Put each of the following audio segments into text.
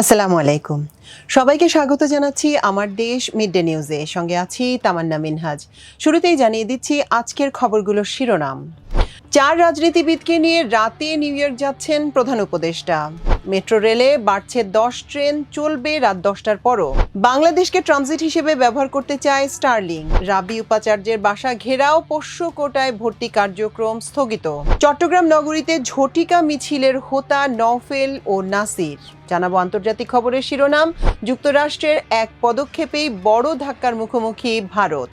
আসসালামু আলাইকুম। সবাইকে স্বাগত জানাচ্ছি আমার দেশ মিড ডে নিউজে। সঙ্গে আছি তামান্না মিনহাজ। শুরুতেই জানিয়ে দিচ্ছি আজকের খবরগুলোর শিরোনাম। 4 রাজনীতিবিদকে নিয়ে রাতে নিউ ইয়র্ক যাচ্ছেন প্রধান উপদেষ্টা। মেট্রো রেলে বাড়ছে 10 ট্রেন, চলবে রাত 10টার পরও। বাংলাদেশকে ট্রানজিট হিসেবে ব্যবহার করতে চায় স্টারলিং। রাবি উপাচার্যের বাসা ঘেরাও, পোষ্য কোটায় ভর্তি কার্যক্রম স্থগিত। চট্টগ্রাম নগরীতে ঝটিকা মিছিলের হোতা নওফেল ও নাসির। জানাবো আন্তর্জাতিক খবরের শিরোনাম। যুক্তরাষ্ট্রের এক পদক্ষেপেই বড় ধাক্কার মুখোমুখি ভারত।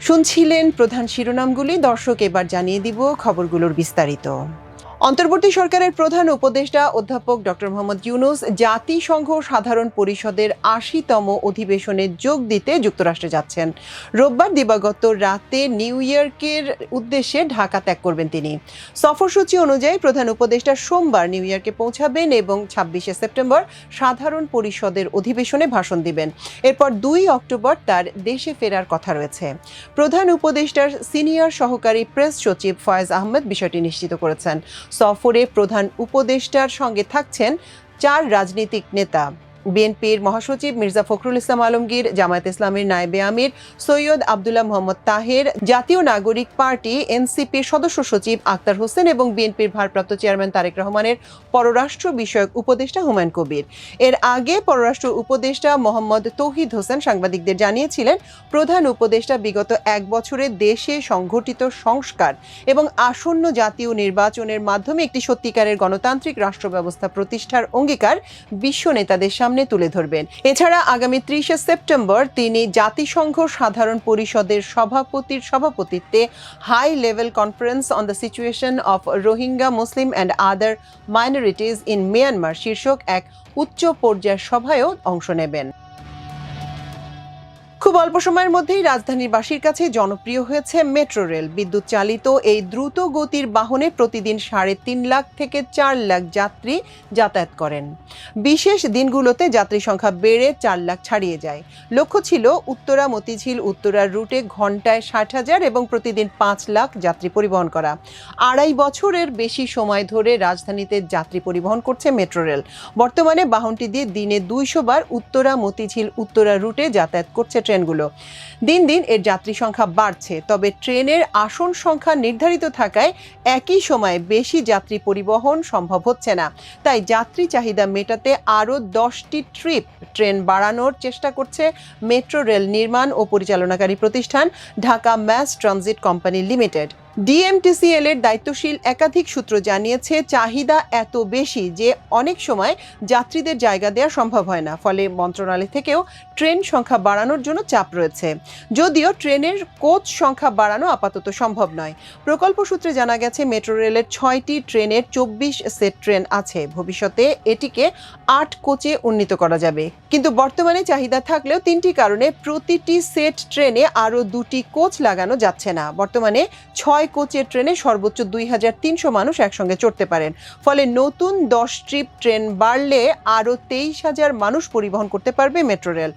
শুনছিলেন প্রধান শিরোনামগুলি। দর্শক, এবার জানিয়ে দিব খবরগুলোর বিস্তারিত। অন্তর্বর্তী সরকারের প্রধান উপদেষ্টা অধ্যাপক ডক্টর মোহাম্মদ ইউনূস জাতিসংঘ সাধারণ পরিষদের ৮০তম অধিবেশনে যোগ দিতে যুক্তরাষ্ট্রে যাচ্ছেন। রোববার দিবাগত রাতে নিউ ইয়র্কের উদ্দেশ্যে ঢাকা ত্যাগ করবেন তিনি। সফরসূচি অনুযায়ী প্রধান উপদেষ্টা সোমবার নিউ ইয়র্কে পৌঁছাবেন এবং ২৬শে সেপ্টেম্বর সাধারণ পরিষদের অধিবেশনে ভাষণ দিবেন। এরপর ২ অক্টোবর তার দেশে ফেরার কথা রয়েছে। প্রধান উপদেষ্টার সিনিয়র সহকারী প্রেস সচিব ফয়েজ আহমেদ বিষয়টি নিশ্চিত করেছেন। সফরে প্রধান উপদেষ্টার সঙ্গে থাকছেন ৪ রাজনৈতিক নেতা। বিএনপির মহাসচিব মির্জা ফখরুল ইসলাম আলমগীর, জামায়াত ইসলামীর নায়েবে আমির সৈয়দ আব্দুল্লাহ মোহাম্মদ তাহের, জাতীয় নাগরিক পার্টি এনসিপির সদস্য সচিব আক্তার হোসেন এবং বিএনপির ভারপ্রাপ্ত চেয়ারম্যান তারেক রহমানের পররাষ্ট্র বিষয়ক উপদেষ্টা হুমায়ুন কবির। এর আগে পররাষ্ট্র উপদেষ্টা মোহাম্মদ তৌহিদ হোসেন সাংবাদিকদের জানিয়েছিলেন, প্রধান উপদেষ্টা বিগত ১ বছরে দেশে সংঘটিত সংস্কার এবং আসন্ন জাতীয় নির্বাচনের মাধ্যমে একটি সত্যিকারের গণতান্ত্রিক রাষ্ট্র ব্যবস্থা প্রতিষ্ঠার অঙ্গীকার বিশ্ব নেতাদের সামনে তুলে ধরবেন। এছাড়া আগামী ৩০শে সেপ্টেম্বর তিনি জাতিসংঘ সাধারণ পরিষদের সভাপতির সভাপতিত্বে high level conference on the situation of Rohingya Muslim and other minorities in Myanmar শীর্ষক এক উচ্চ পর্যায়ের সভায়ও অংশ নেবেন। খুব অল্প সময়ের মধ্যেই রাজধানীবাসীর কাছে জনপ্রিয় হয়েছে মেট্রো রেল। বিদ্যুৎ চালিত এই দ্রুত গতির বাহনে প্রতিদিন ৩.৫ লাখ থেকে ৪ লাখ যাত্রী যাতায়াত করেন। বিশেষ দিনগুলোতে যাত্রী সংখ্যা বেড়ে ৪ লাখ ছাড়িয়ে যায়। লক্ষ্য ছিল উত্তরা মতিঝিল উত্তরার রুটে ঘন্টায় ৬০,০০০ এবং প্রতিদিন ৫ লাখ যাত্রী পরিবহন করা। ২.৫ বছরের বেশি সময় ধরে রাজধানীতে যাত্রী পরিবহন করছে মেট্রো রেল। বর্তমানে বাহনটি দিয়ে দিনে ২০০ বার উত্তরা মতিঝিল উত্তরা রুটে যাতায়াত করছে ট্রেনগুলো। দিন দিন এর যাত্রী সংখ্যা বাড়ছে, তবে ট্রেনের আসন সংখ্যা নির্ধারিত থাকায় একই সময়ে বেশি যাত্রী পরিবহন সম্ভব হচ্ছে না। তাই যাত্রী চাহিদা মেটাতে আরও ১০টি ট্রেন বাড়ানোর চেষ্টা করছে মেট্রো রেল নির্মাণ ও পরিচালনাকারী প্রতিষ্ঠান Dhaka mass transit company limited. DMTCL এর দায়িত্বশীল একাধিক সূত্র জানিয়েছে, চাহিদা এত বেশি যে অনেক সময় যাত্রীদের জায়গা দেওয়া সম্ভব হয় না। ফলে মন্ত্রণালয় থেকেও ট্রেন সংখ্যা বাড়ানোর জন্য চাপ রয়েছে। যদিও ট্রেনের কোচ সংখ্যা বাড়ানো আপাতত সম্ভব নয়। প্রকল্প সূত্রে জানা গেছে, মেট্রো রেলের ৬টি ট্রেনের ২৪ সেট ট্রেন আছে। ভবিষ্যতে এটিকে ৮ কোচে উন্নীত করা যাবে। কিন্তু বর্তমানে চাহিদা থাকলেও ৩টি কারণে প্রতিটি সেট ট্রেনে আরও ২টি কোচ লাগানো যাচ্ছে না। বর্তমানে ৬ কোচের ট্রেনে সর্বোচ্চ ২৩০০ মানুষ একসঙ্গে চড়তে পারেন। ফলে নতুন ১০ ট্রিপ ট্রেন বাড়লে আরও ২৩,০০০ মানুষ পরিবহন করতে পারবে মেট্রো রেল।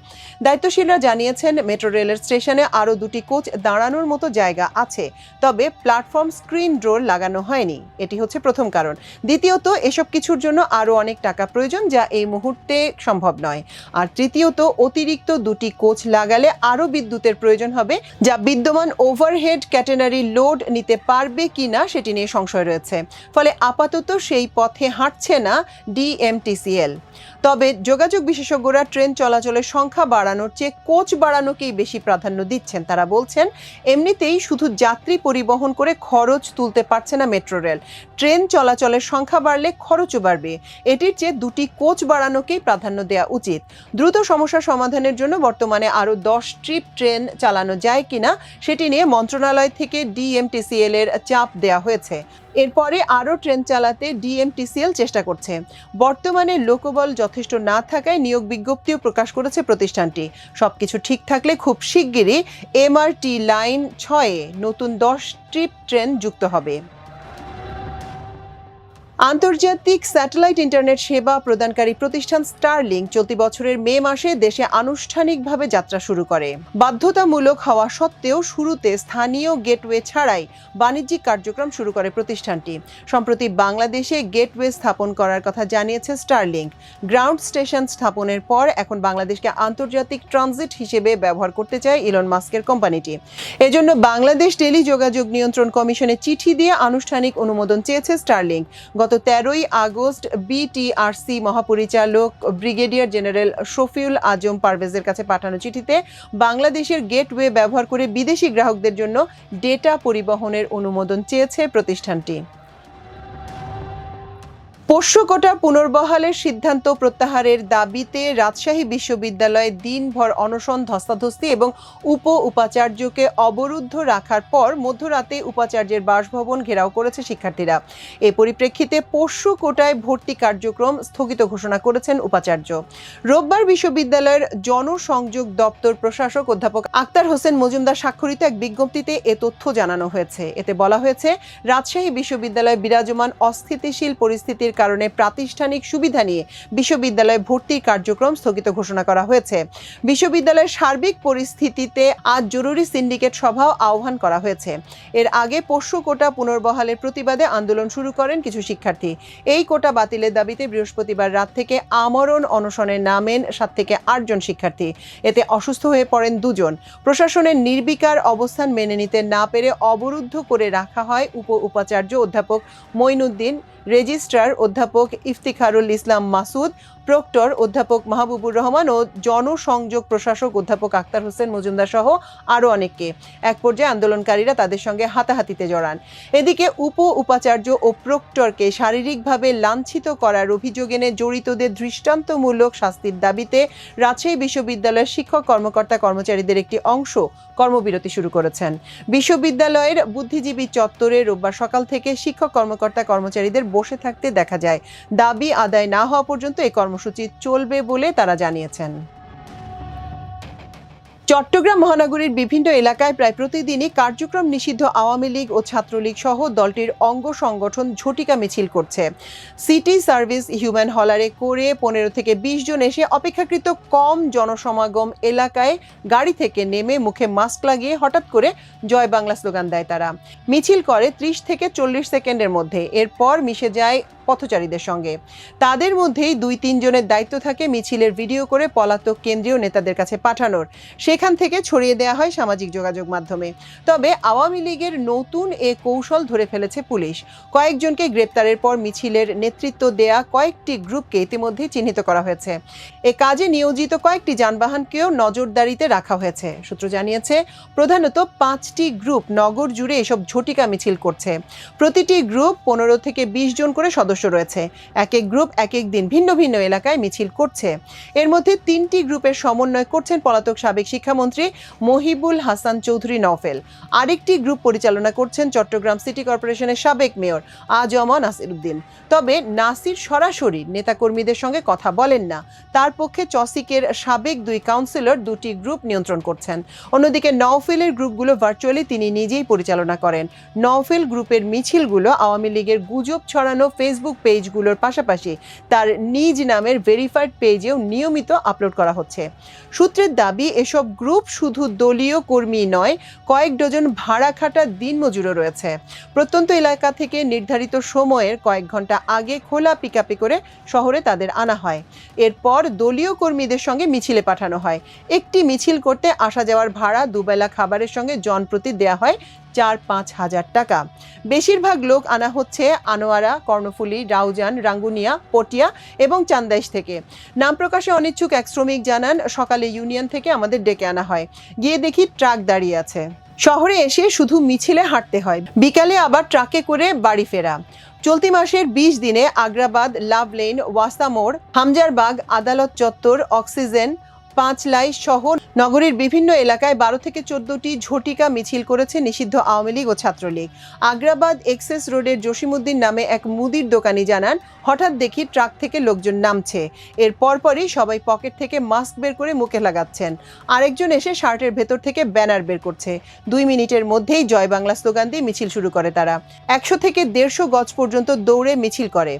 দায়িত্বশীলরা জানিয়েছেন, মেট্রো রেলের স্টেশনে আরও ২টি কোচ দাঁড়ানোর মতো জায়গা আছে, তবে প্ল্যাটফর্ম স্ক্রিন ডোর লাগানো হয়নি। এটি হচ্ছে প্রথম কারণ। দ্বিতীয়ত, এসব কিছুর জন্য আরও অনেক টাকা প্রয়োজন, যা এই মুহূর্তে সম্ভব নয়। আর তৃতীয়ত, অতিরিক্ত ২টি কোচ লাগালে আরও বিদ্যুতের প্রয়োজন হবে, যা বিদ্যমান ওভারহেড ক্যাটেনারি লোড নিতে পারবে কিনা সেটি নিয়ে সংশয় রয়েছে। ফলে আপাতত সেই পথে হাঁটছে না ডিএমটিসিএল। তবে যোগাযোগ বিশেষজ্ঞরা ট্রেন চলাচলের সংখ্যা বাড়ানোর চেয়ে কোচ বাড়ানোকেই বেশি প্রাধান্য দিচ্ছেন। তারা বলছেন, এমনিতেই শুধু যাত্রী পরিবহন করে খরচ তুলতে পারছে না মেট্রো রেল। ট্রেন চলাচলের সংখ্যা বাড়লে খরচও বাড়বে। এটির চেয়ে ২টি কোচ বাড়ানোকেই প্রাধান্য দেওয়া উচিত। দ্রুত সমস্যা সমাধানের জন্য বর্তমানে আরও ১০ ট্রিপ ট্রেন চালানো যায় কিনা সেটি নিয়ে মন্ত্রণালয় থেকে ডিএমটিসিএল এর চাপ দেওয়া হয়েছে। এরপরে আরও ট্রেন চালাতে ডিএমটিসিএল চেষ্টা করছে। বর্তমানে লোকবল যথেষ্ট না থাকায় নিয়োগ বিজ্ঞপ্তিও প্রকাশ করেছে প্রতিষ্ঠানটি। সবকিছু ঠিক থাকলে খুব শিগগিরই এমআরটি লাইন ৬-এ নতুন ১০ ট্রিপ ট্রেন যুক্ত হবে। আন্তর্জাতিক স্যাটেলাইট ইন্টারনেট সেবা প্রদানকারী প্রতিষ্ঠান স্টারলিংক চলতি বছরের মে মাসে দেশে আনুষ্ঠানিকভাবে যাত্রা শুরু করে। বাধ্যতামূলক হওয়া সত্ত্বেও শুরুতে স্থানীয় গেটওয়ে ছাড়াই বাণিজ্যিক কার্যক্রম শুরু করে প্রতিষ্ঠানটি। সম্প্রতি বাংলাদেশে গেটওয়ে স্থাপন করার কথা জানিয়েছে স্টারলিংক। গ্রাউন্ড স্টেশন স্থাপনের পর এখন বাংলাদেশকে আন্তর্জাতিক ট্রানজিট হিসেবে ব্যবহার করতে চায় ইলন মাস্কের কোম্পানিটি। এজন্য বাংলাদেশ টেলিযোগাযোগ নিয়ন্ত্রণ কমিশনে চিঠি দিয়ে আনুষ্ঠানিক অনুমোদন চেয়েছে স্টারলিংক। গত 13ই আগস্ট বিটিআরসি মহাপরিচালক ব্রিগেডিয়ার জেনারেল শফিউল আজম পারভেজের কাছে পাঠানো চিঠিতে বাংলাদেশের গেটওয়ে ব্যবহার করে বিদেশি গ্রাহকদের জন্য ডেটা পরিবহনের অনুমোদন চেয়েছে প্রতিষ্ঠানটি। পোষ্য কোটা পুনর্বহালের সিদ্ধান্ত প্রত্যাহারের দাবিতে রাজশাহী বিশ্ববিদ্যালয়ে দিনভর অনশন, ধস্তাধস্তি এবং উপাচার্যকে অবরুদ্ধ রাখার পর মধ্যরাতে উপাচার্যের বাসভবন ঘেরাও করেছে শিক্ষার্থীরা। এ পরিপ্রেক্ষিতে পোষ্য কোটায় ভর্তি কার্যক্রম স্থগিত ঘোষণা করেছেন উপাচার্য। রোববার বিশ্ববিদ্যালয়ের জনসংযোগ দপ্তর প্রশাসক অধ্যাপক আক্তার হোসেন মজুমদার স্বাক্ষরিত এক বিজ্ঞপ্তিতে এ তথ্য জানানো হয়েছে। এতে বলা হয়েছে, রাজশাহী বিশ্ববিদ্যালয়ে বিরাজমান অস্থিতিশীল পরিস্থিতির কারণে প্রাতিষ্ঠানিক সুবিধা নিয়ে বিশ্ববিদ্যালয়ে ভর্তির কার্যক্রম স্থগিত ঘোষণা করা হয়েছে। বিশ্ববিদ্যালয়ের সার্বিক পরিস্থিতিতে আজ জরুরি সিন্ডিকেট সভাও আহ্বান করা হয়েছে। এর আগে পোষ্য কোটা পুনর্বহালের প্রতিবাদে আন্দোলন শুরু করেন কিছু শিক্ষার্থী। এই কোটা বাতিলের দাবিতে বৃহস্পতিবার রাত থেকে আমরণ অনশনে নামেন 7 থেকে 8 জন শিক্ষার্থী। এতে অসুস্থ হয়ে পড়েন 2 জন। প্রশাসনের নির্বিকার অবস্থান মেনে নিতে না পেরে অবরুদ্ধ করে রাখা হয় উপাচার্য অধ্যাপক মঈনুদ্দিন, রেজিস্ট্রার অধ্যাপক ইফতিখারুল ইসলাম মাসুদ, প্রক্টর অধ্যাপক মাহবুবুর রহমান ও জনসংযোগ প্রশাসক অধ্যাপক আক্তার হোসেন মজুমদার সহ আরও অনেককে। এক পর্যায়ে আন্দোলনকারীরা তাদের সঙ্গে হাতাহাতিতে জড়ান। এদিকে উপাচার্য ও প্রক্টরকে শারীরিকভাবে লাঞ্ছিত করার অভিযোগ এনে জড়িতদের দৃষ্টান্তমূলক শাস্তির দাবিতে রাজশাহী বিশ্ববিদ্যালয়ের শিক্ষক কর্মকর্তা কর্মচারীদের একটি অংশ কর্মবিরতি শুরু করেছেন। বিশ্ববিদ্যালয়ের বুদ্ধিজীবী চত্বরে রোববার সকাল থেকে শিক্ষক কর্মকর্তা কর্মচারীদের বসে থাকতে দেখা যায়। দাবি আদায় না হওয়া পর্যন্ত এই কর্মসূচি চলবে বলে তারা জানিয়েছেন। চট্টগ্রাম মহানগরীর বিভিন্ন এলাকায় প্রায় প্রতিদিনই কার্যক্রম নিষিদ্ধ আওয়ামী লীগ ও ছাত্রলীগ সহ দলটির অঙ্গ সংগঠন ঝটিকা মিছিল করছে। সিটি সার্ভিস হিউম্যান হলারে করে 15 থেকে 20 জন এসে অপেক্ষাকৃত কম জনসমাগম এলাকায় গাড়ি থেকে নেমে মুখে মাস্ক লাগিয়ে হঠাৎ করে জয় বাংলা স্লোগান দেয় তারা। মিছিল করে 30 থেকে 40 সেকেন্ডের মধ্যে, এরপর মিশে যায় পথচারীদের সঙ্গে। তাদের মধ্যেই 2-3 জনের দায়িত্ব থাকে মিছিলের ভিডিও করে পলাতক কেন্দ্রীয় নেতাদের কাছে পাঠানোর। সেখান থেকে ছড়িয়ে দেওয়া হয় সামাজিক যোগাযোগ মাধ্যমে। তবে আওয়ামী লীগের নতুন এ কৌশল ধরে ফেলেছে পুলিশ। কয়েকজনকে গ্রেপ্তারের পর মিছিলের নেতৃত্ব দেয়া কয়েকটি গ্রুপকে ইতিমধ্যেই চিহ্নিত করা হয়েছে। এ কাজে নিয়োজিত কয়েকটি যানবাহনকেও নজরদারিতে রাখা হয়েছে। সূত্র জানিয়েছে, প্রধানত 5টি গ্রুপ নগর জুড়ে এসব ঝটিকা মিছিল করছে। প্রতিটি গ্রুপ 15 থেকে 20 জন করে সদস্য রয়েছে। এক এক গ্রুপ এক এক দিন ভিন্ন ভিন্ন এলাকায় মিছিল করছে। এর মধ্যে 3টি গ্রুপের সমন্বয় করছেন পলাতক সাবেক শিক্ষামন্ত্রী মহিবুল হাসান চৌধুরী নওফেল। আরেকটি গ্রুপ পরিচালনা করছেন চট্টগ্রাম সিটি কর্পোরেশনের সাবেক মেয়র আ.জ.ম নাসির উদ্দিন। তবে নাসির সরাসরি নেতাকর্মীদের সঙ্গে কথা বলেন না। তার পক্ষে চসিকের সাবেক 2 কাউন্সিলর 2টি গ্রুপ নিয়ন্ত্রণ করছেন। অন্যদিকে নওফেলের গ্রুপগুলো ভার্চুয়ালি তিনি নিজেই পরিচালনা করেন। নওফেল গ্রুপের মিছিলগুলো আওয়ামী লীগের গুজব ছড়ানো ফেসবুক পেজগুলোর পাশাপাশি তার নিজ নামের ভেরিফাইড পেজেও নিয়মিত আপলোড করা হচ্ছে। সূত্রের দাবি, এসব গ্রুপ শুধু দলীয় কর্মী নয়, কয়েক ডজন ভাড়া খাটা দিনমজুরও রয়েছে। প্রত্যন্ত এলাকা থেকে নির্ধারিত সময়ের কয়েক ঘন্টা আগে খোলা পিকআপে করে শহরে তাদের আনা হয়। এরপর দলীয় কর্মীদের সঙ্গে মিছিলে পাঠানো হয়। একটি মিছিল করতে আসা যাওয়ার ভাড়া, দুবেলা খাবারের সঙ্গে জনপ্রতি দেয়া হয় 4-5 হাজার টাকা। বেশিরভাগ লোক আনা হচ্ছে আনোয়ারা, কর্ণফুলী, রাউজান, রাঙ্গুনিয়া, পটিয়া এবং চান্দাইশ থেকে। নাম প্রকাশে অনিচ্ছুক এক শ্রমিক জানান, সকালে ইউনিয়ন থেকে আমাদের ডেকে আনা হয়, গিয়ে দেখি ট্রাক দাঁড়িয়ে আছে। শহরে এসে শুধু মিছিলে হাঁটতে হয়, বিকালে আবার ট্রাকে করে বাড়ি ফেরা। চলতি মাসের 20 দিনে আগ্রাবাদ, লাভ লেন, ওয়াসা মোড়, হামজারবাগ, আদালত চত্বর, অক্সিজেন, 5 লাই সহ নগরীর বিভিন্ন এলাকায় 12 থেকে 14টি ঝটিকা মিছিল করেছে নিষিদ্ধ আওয়ামী লীগ ও ছাত্রলীগ। আগ্রাবাদ এক্সেস রোডের জসিমউদ্দিন নামে এক মুদির দোকানি জানান, হঠাৎ দেখি ট্রাক থেকে লোকজন নামছে। এর পরপরই সবাই পকেট থেকে মাস্ক বের করে মুখে লাগাচ্ছেন। আরেকজন এসে শার্টের ভেতর থেকে ব্যানার বের করছে। 2 মিনিটের মধ্যেই জয় বাংলা স্লোগান দিয়ে মিছিল শুরু করে তারা। 100 থেকে 150 গজ পর্যন্ত দৌড়ে মিছিল করে।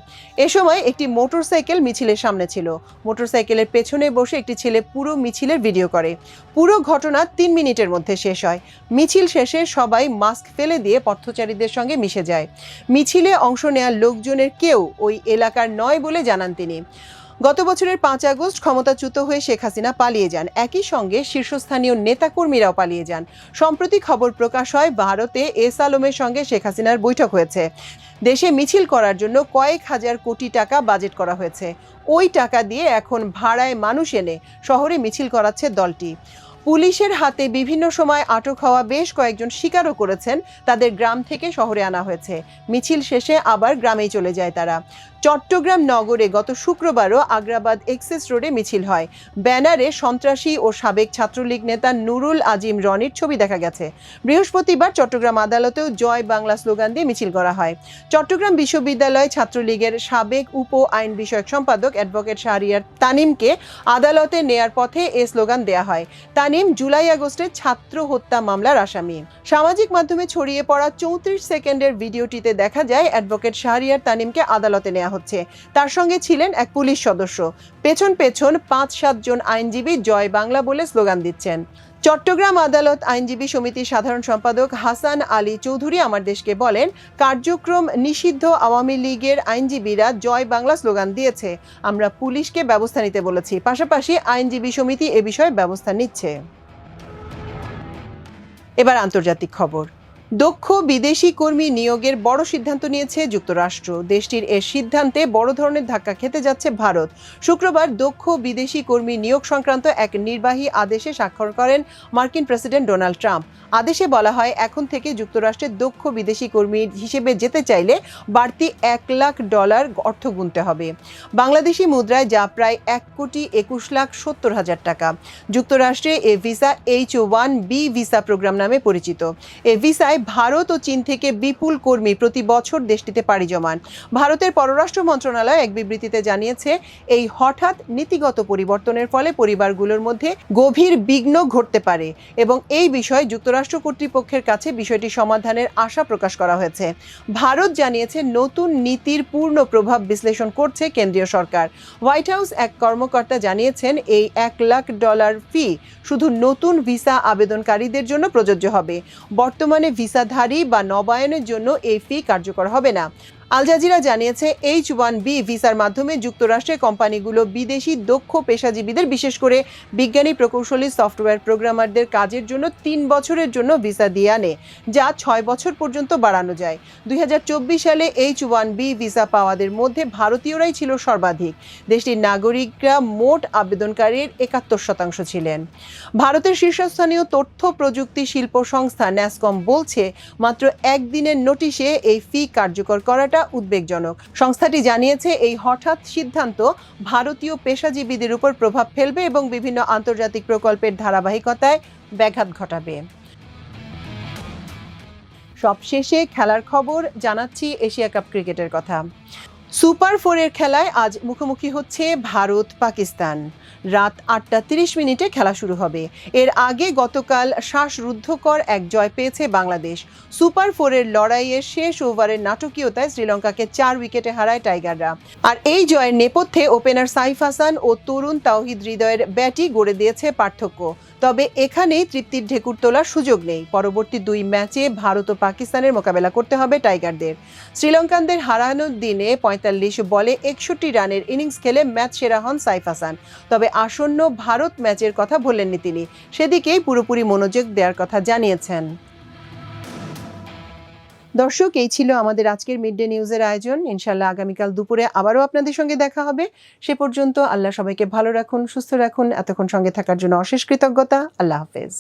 এ সময় একটি মোটরসাইকেল মিছিলের সামনে ছিল। মোটরসাইকেলের পেছনে বসে একটি ছেলে পুরো মিছিলের ভিডিও করে। পুরো ঘটনা 3 মিনিটের মধ্যে শেষ হয়। মিছিল শেষে সবাই মাস্ক ফেলে দিয়ে পথচারীদের সঙ্গে মিশে যায়। মিছিলে অংশ নেওয়া লোকজনের কেউ ওই এলাকার নয় বলে জানান তিনি। গত বছরের 5 আগস্ট ক্ষমতাচ্যুত হয়ে শেখ হাসিনা পালিয়ে যান। একই সঙ্গে শীর্ষস্থানীয় নেতাকর্মীরাও পালিয়ে যান। সম্প্রতি খবর প্রকাশ হয় ভারতে এস আলমের সঙ্গে শেখ হাসিনার বৈঠক হয়েছে। দেশে মিছিল করার জন্য কয়েক হাজার কোটি টাকা বাজেট করা হয়েছে। ওই টাকা দিয়ে এখন ভাড়ায় মানুষ এনে শহরে মিছিল করাচ্ছে দলটি। পুলিশের হাতে বিভিন্ন সময় আটক হওয়া বেশ কয়েকজন স্বীকারও করেছেন তাদের গ্রাম থেকে শহরে আনা হয়েছে। মিছিল শেষে আবার গ্রামেই চলে যায় তারা। চট্টগ্রাম নগরে গত শুক্রবারও আগ্রাবাদ এক্সেস রোডে মিছিল হয়। ব্যানারে সন্ত্রাসী ও সাবেক ছাত্রলীগ নেতা নুরুল আজিম রনির ছবি দেখা গেছে। বৃহস্পতিবার চট্টগ্রাম আদালতেও জয় বাংলা স্লোগান দিয়ে মিছিল করা হয়। চট্টগ্রাম বিশ্ববিদ্যালয় ছাত্রলীগের সাবেক উপ আইন বিষয়ক সম্পাদক অ্যাডভোকেট শাহরিয়ার তানিমকে আদালতে নেয়ার পথে এ স্লোগান দেয়া হয়। তানিম জুলাই আগস্টের ছাত্র হত্যা মামলার আসামি। সামাজিক মাধ্যমে ছড়িয়ে পড়া 34 সেকেন্ডের ভিডিওটিতে দেখা যায় অ্যাডভোকেট শাহরিয়ার তানিমকে আদালতে নেওয়া হচ্ছে। তার সঙ্গে ছিলেন এক পুলিশ সদস্য। পেছন পেছন 5-7 জন আইনজীবী জয় বাংলা বলে স্লোগান দিচ্ছেন। চট্টগ্রাম আদালত আইনজীবী সমিতির সাধারণ সম্পাদক হাসান আলী চৌধুরী আমার দেশকে বলেন, কার্যক্রম নিষিদ্ধ আওয়ামী লীগের আইনজীবীরা জয় বাংলা স্লোগান দিয়েছে। আমরা পুলিশকে ব্যবস্থা নিতে বলেছি। পাশাপাশি আইনজীবী সমিতি এ বিষয়ে ব্যবস্থা নিচ্ছে। এবার আন্তর্জাতিক খবর। দক্ষ বিদেশি কর্মী নিয়োগের বড় সিদ্ধান্ত নিয়েছে যুক্তরাষ্ট্র। দেশটির এর সিদ্ধান্তে বড় ধরনের ধাক্কা খেতে যাচ্ছে ভারত। শুক্রবার দক্ষ বিদেশি কর্মী নিয়োগ সংক্রান্ত এক নির্বাহী আদেশে স্বাক্ষর করেন মার্কিন প্রেসিডেন্ট ডোনাল্ড ট্রাম্প। আদেশে বলা হয়, এখন থেকে যুক্তরাষ্ট্রের দক্ষ বিদেশি কর্মী হিসেবে যেতে চাইলে বাড়তি $1 লাখ অর্থ গুনতে হবে। বাংলাদেশি মুদ্রায় যা প্রায় $1,21,70,000 টাকা। যুক্তরাষ্ট্রে a visa H-1B visa program নামে পরিচিত। এ ভিসায় ভারত ও চীন থেকে বিপুল কর্মী প্রতি বছর দেশটিতে পাড়ি জমান। ভারতের পররাষ্ট্র মন্ত্রণালয় এক বিবৃতিতে জানিয়েছে, এই হঠাৎ নীতিগত পরিবর্তনের ফলে পরিবারগুলোর মধ্যে গভীর বিঘ্ন ঘটতে পারে এবং এই বিষয়ে যুক্তরাষ্ট্র কর্তৃপক্ষের কাছে বিষয়টি সমাধানের আশা প্রকাশ করা হয়েছে। ভারত জানিয়েছে, নতুন নীতির পূর্ণ প্রভাব বিশ্লেষণ করছে কেন্দ্রীয় সরকার। হোয়াইট হাউস এক কর্মকর্তা জানিয়েছেন, এই $1 লাখ ফি শুধু নতুন ভিসা আবেদনকারীদের জন্য প্রযোজ্য হবে। বর্তমানে ভিসাধারী বা নবায়নের জন্য এই ফি কার্যকর হবে না। আল জাজিরা জানিয়েছে, H-1B ভিসার মাধ্যমে যুক্তরাষ্ট্রের কোম্পানিগুলো বিদেশি দক্ষ পেশাজীবীদের, বিশেষ করে বিজ্ঞানী, প্রকৌশলী, সফটওয়্যার প্রোগ্রামারদের কাজের জন্য 3 বছরের জন্য ভিসা দিয়ে আনে, যা 6 বছর পর্যন্ত বাড়ানো যায়। 2024 সালে H-1B ভিসা পাওয়াদের মধ্যে ভারতীয়রাই ছিল সর্বাধিক। দেশটির নাগরিকরা মোট আবেদনকারীর 71% ছিলেন। ভারতের শীর্ষস্থানীয় তথ্য প্রযুক্তি শিল্প সংস্থা ন্যাসকম বলছে, মাত্র একদিনের নোটিশে এই ফি কার্যকর করাটা উদ্বেগজনক। সংস্থাটি জানিয়েছে, এই হঠাৎ সিদ্ধান্ত ভারতীয় পেশাজীবীদের উপর প্রভাব ফেলবে এবং বিভিন্ন আন্তর্জাতিক প্রকল্পের ধারাবাহিকতায় ব্যাঘাত ঘটাবে। সবশেষে খেলার খবর জানাচ্ছি এশিয়া কাপ ক্রিকেটের কথা। সুপার 4-এর খেলায় আজ মুখোমুখি হচ্ছে ভারত পাকিস্তান। রাত 8:30 খেলা শুরু হবে। এর আগে গতকাল শ্বাসরুদ্ধকর এক জয় পেয়েছে বাংলাদেশ। সুপার 4-এর লড়াইয়ের শেষ ওভারের নাটকীয়তায় শ্রীলঙ্কাকে 4 উইকেটে হারায় টাইগাররা। আর এই জয়ের নেপথ্যে ওপেনার সাইফ হাসান ও তরুণ তাওহিদ হৃদয়ের ব্যাটই গড়ে দিয়েছে পার্থক্য। তবে এখানেই তৃপ্তির ঢেকুর তোলার সুযোগ নেই। পরবর্তী 2 ম্যাচে ভারত ও পাকিস্তানের মোকাবেলা করতে হবে টাইগারদের। শ্রীলঙ্কানদের হারানোর দিনে 45 বলে 61 রানের ইনিংস খেলে ম্যাচ সেরা হন সাইফ হাসান। তবে আসন্ন ভারত ম্যাচের কথা বললেননি তিনি। সেদিকেই পুরোপুরি মনোযোগ দেওয়ার কথা জানিয়েছেন। দর্শক, এই ছিল আমাদের আজকের মিড ডে নিউজের আয়োজন। ইনশাআল্লাহ আগামীকাল দুপুরে আবারও আপনাদের সঙ্গে দেখা হবে। সে পর্যন্ত আল্লাহ সবাইকে ভালো রাখুন, সুস্থ রাখুন। এতক্ষণ সঙ্গে থাকার জন্য অশেষ কৃতজ্ঞতা। আল্লাহ হাফেজ।